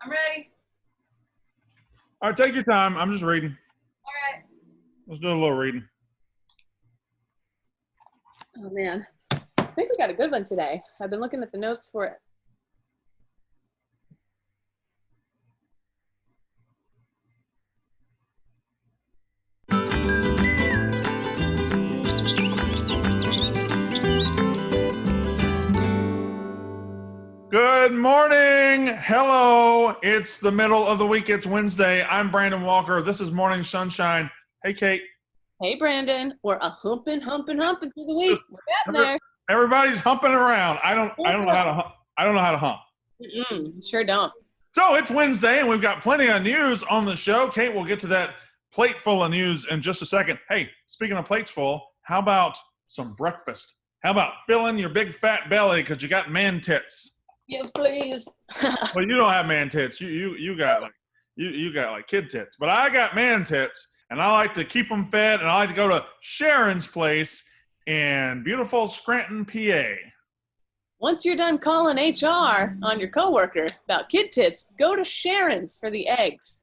I'm ready. All right, take your time. I'm just reading. All right. Let's do a little reading. Oh, man. I think we got a good one today. I've been looking at the notes for it. Good morning. Hello. It's the middle of the week. It's Wednesday. I'm Brandon Walker. This is Morning Sunshine. Hey, Kate. Hey, Brandon. We're a humping through the week. We're getting there. Everybody's humping around. I don't know how to hump. I don't know how to hump. Sure don't. So it's Wednesday, and we've got plenty of news on the show. Kate, we'll get to that plate full of news in just a second. Hey, speaking of plates full, how about some breakfast? How about filling your big fat belly because you got man tits? Yeah, please. Well, you don't have man tits. You got like kid tits, but I got man tits, and I like to keep them fed, and I like to go to Sharon's place in beautiful Scranton, PA. Once you're done calling HR on your coworker about kid tits, go to Sharon's for the eggs.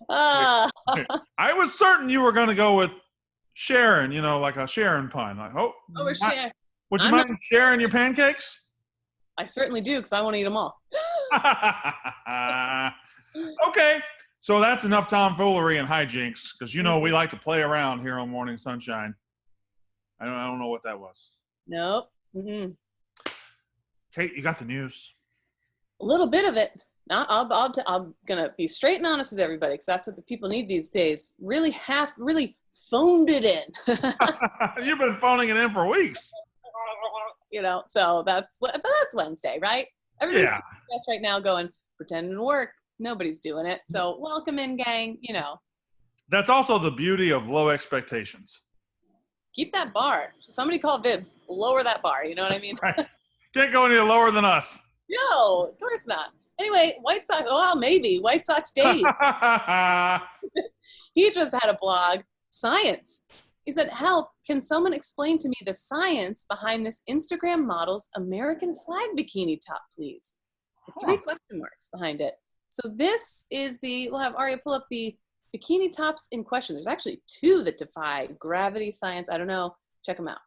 I was certain you were going to go with Sharon, like a Sharon pun. Like, we're Sharon. Would you mind sharing your pancakes? I certainly do, because I want to eat them all. Okay, so that's enough tomfoolery and hijinks, because we like to play around here on Morning Sunshine. I don't know what that was. Nope. Mm-mm. Kate, you got the news? A little bit of it. I'm gonna be straight and honest with everybody, because that's what the people need these days. Really phoned it in. You've been phoning it in for weeks. So that's Wednesday, right? Everybody's just right now going, pretending to work. Nobody's doing it. So welcome in, gang. That's also the beauty of low expectations. Keep that bar. Somebody call Vibs. Lower that bar. You know what I mean? Right. Can't go any lower than us. No, of course not. Anyway, White Sox. Well, maybe White Sox Dave. He just had a blog. Science. He said, help, can someone explain to me the science behind this Instagram model's American flag bikini top, please? 3 question marks behind it. So this is we'll have Aria pull up the bikini tops in question. There's actually 2 that defy gravity, science, I don't know. Check them out.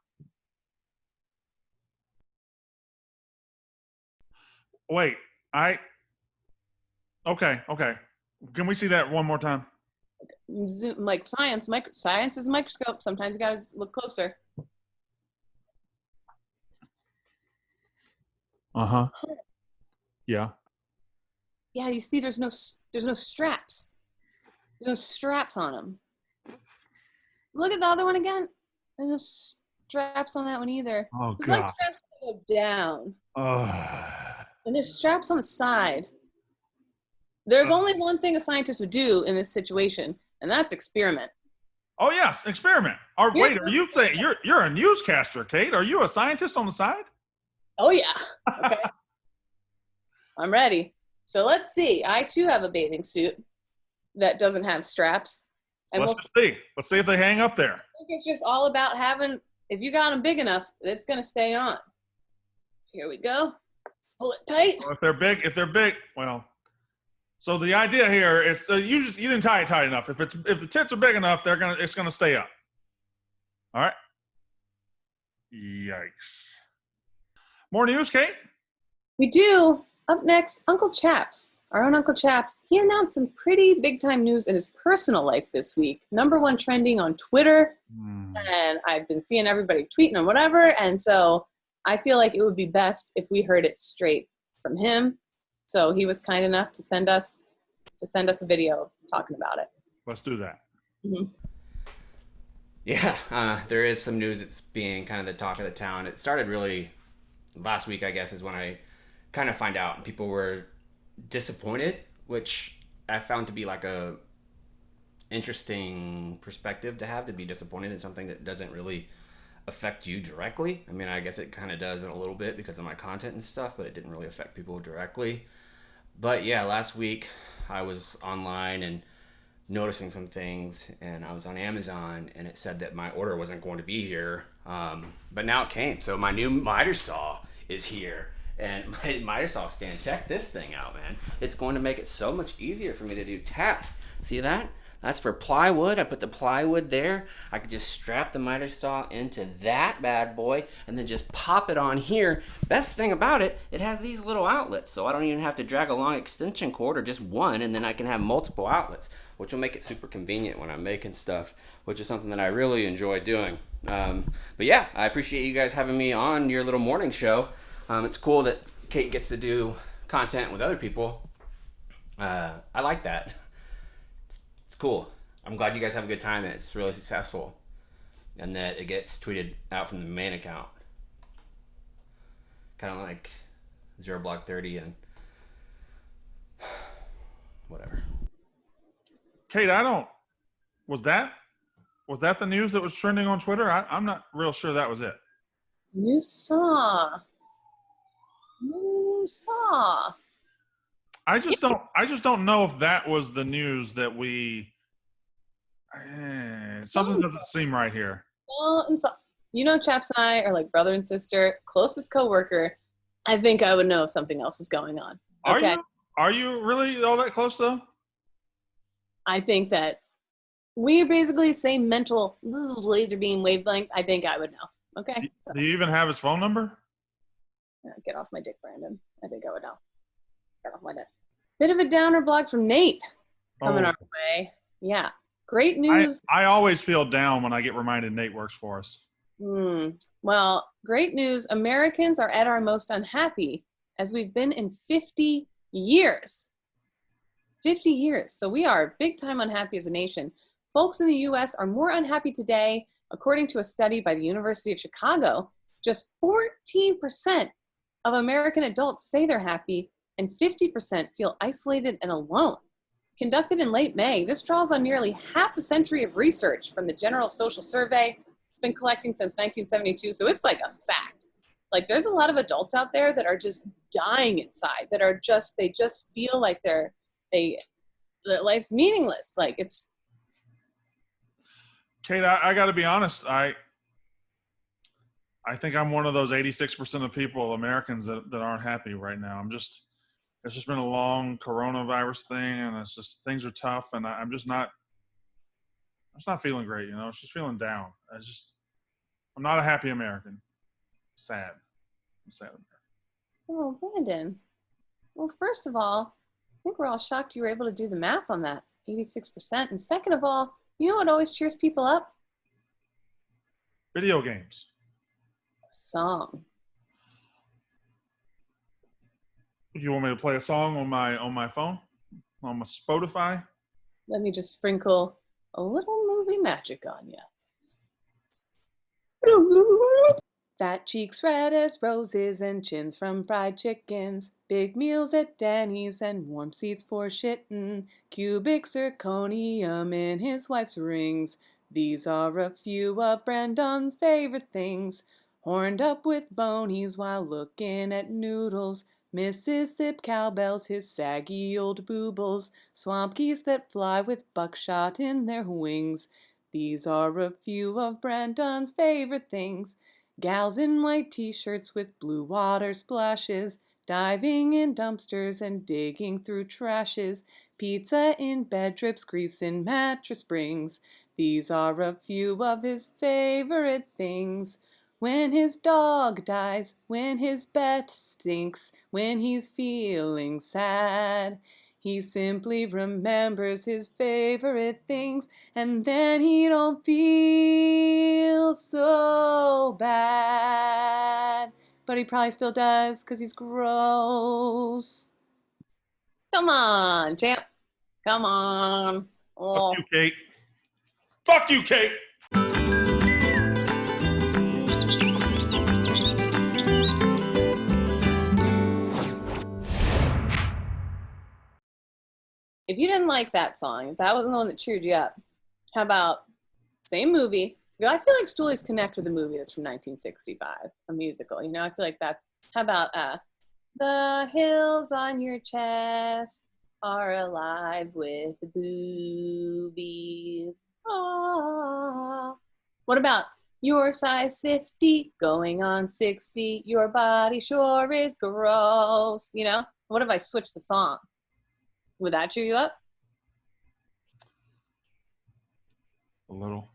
Wait, okay. Can we see that one more time? Zoom, like science is a microscope. Sometimes you gotta look closer. Yeah. Yeah, you see, there's no straps. There's no straps on them. Look at the other one again. There's no straps on that one either. Oh, it's God. like straps go down. And there's straps on the side. There's only one thing a scientist would do in this situation, and that's experiment. Oh yes, experiment. Wait, are you saying you're a newscaster, Kate? Are you a scientist on the side? Oh yeah. Okay. I'm ready. So let's see. I too have a bathing suit that doesn't have straps. And Let's see. Let's see if they hang up there. I think it's just all about if you got them big enough, it's gonna stay on. Here we go. Pull it tight. Well, if they're big, well. So the idea here is you didn't tie it tight enough. If the tits are big enough, it's gonna stay up. All right. Yikes. More news, Kate? We do. Up next, Uncle Chaps, our own Uncle Chaps. He announced some pretty big time news in his personal life this week. #1 trending on Twitter, and I've been seeing everybody tweeting or whatever. And so I feel like it would be best if we heard it straight from him. So he was kind enough to send us a video talking about it. Let's do that. Mm-hmm. Yeah, there is some news that's being kind of the talk of the town. It started really last week, I guess, is when I kind of find out, and people were disappointed, which I found to be like a interesting perspective to have, to be disappointed in something that doesn't really affect you directly. I mean, I guess it kind of does in a little bit because of my content and stuff, but it didn't really affect people directly. But yeah, last week I was online and noticing some things, and I was on Amazon, and it said that my order wasn't going to be here, but now it came. So my new miter saw is here, And my miter saw stand, check this thing out, man. It's going to make it so much easier for me to do tasks. See that? That's for plywood. I put the plywood there. I could just strap the miter saw into that bad boy and then just pop it on here. Best thing about it, it has these little outlets, so I don't even have to drag a long extension cord or just one, and then I can have multiple outlets, which will make it super convenient when I'm making stuff, which is something that I really enjoy doing. But yeah, I appreciate you guys having me on your little morning show. It's cool that Kate gets to do content with other people. I like that. It's cool. I'm glad you guys have a good time and it's really successful, and that it gets tweeted out from the main account, kind of like Zero Block 30 and whatever. Kate, was that the news that was trending on Twitter? I'm not real sure that was it. You saw. I just don't know if that was the news that something doesn't seem right here. Well, and so, Chaps and I are like brother and sister, closest coworker. I think I would know if something else is going on. Okay? Are you really all that close though? I think that we're basically the same mental laser beam wavelength. I think I would know. Okay? So, Do you even have his phone number? get off my dick, Brandon. I think I would know. Get off my dick. Bit of a downer blog from Nate coming our way. Yeah. Great news. I always feel down when I get reminded Nate works for us. Well, great news. Americans are at our most unhappy as we've been in 50 years. 50 years. So we are big time unhappy as a nation. Folks in the U.S. are more unhappy today, according to a study by the University of Chicago. Just 14% of American adults say they're happy, and 50% feel isolated and alone. Conducted in late May, this draws on nearly half a century of research from the General Social Survey. It's been collecting since 1972, so it's like a fact. Like, there's a lot of adults out there that are just dying inside, that are just, they just feel like that life's meaningless. Like, it's... Kate, I got to be honest. I think I'm one of those 86% of people, Americans, that aren't happy right now. It's just been a long coronavirus thing, and it's just, things are tough, and I'm just not feeling great, It's just feeling down. I'm not a happy American. Sad. I'm sad. Oh, Brandon. Well, first of all, I think we're all shocked you were able to do the math on that, 86%. And second of all, you know what always cheers people up? Video games. A song. You want me to play a song on my phone? On my Spotify? Let me just sprinkle a little movie magic on you. Fat cheeks red as roses and chins from fried chickens. Big meals at Denny's and warm seats for shittin'. Cubic zirconium in his wife's rings. These are a few of Brandon's favorite things. Horned up with bonies while looking at noodles. Mississippi cowbells, his saggy old boobles. Swamp geese that fly with buckshot in their wings. These are a few of Brandon's favorite things. Gals in white t-shirts with blue water splashes, diving in dumpsters and digging through trashes, pizza in bed drips, grease in mattress springs. These are a few of his favorite things. When his dog dies, when his bet stinks, when he's feeling sad, he simply remembers his favorite things, and then he don't feel so bad. But he probably still does, because he's gross. Come on, champ. Come on. Oh. Fuck you, Kate. Fuck you, Kate. If you didn't like that song, if that wasn't the one that cheered you up, how about same movie? I feel like Stoolies connect with a movie that's from 1965, a musical. I feel like that's, how about the hills on your chest are alive with boobies. Ah. What about Your size 50, going on 60. Your body sure is gross. You know? What if I switch the song? Would that cheer you up? A little.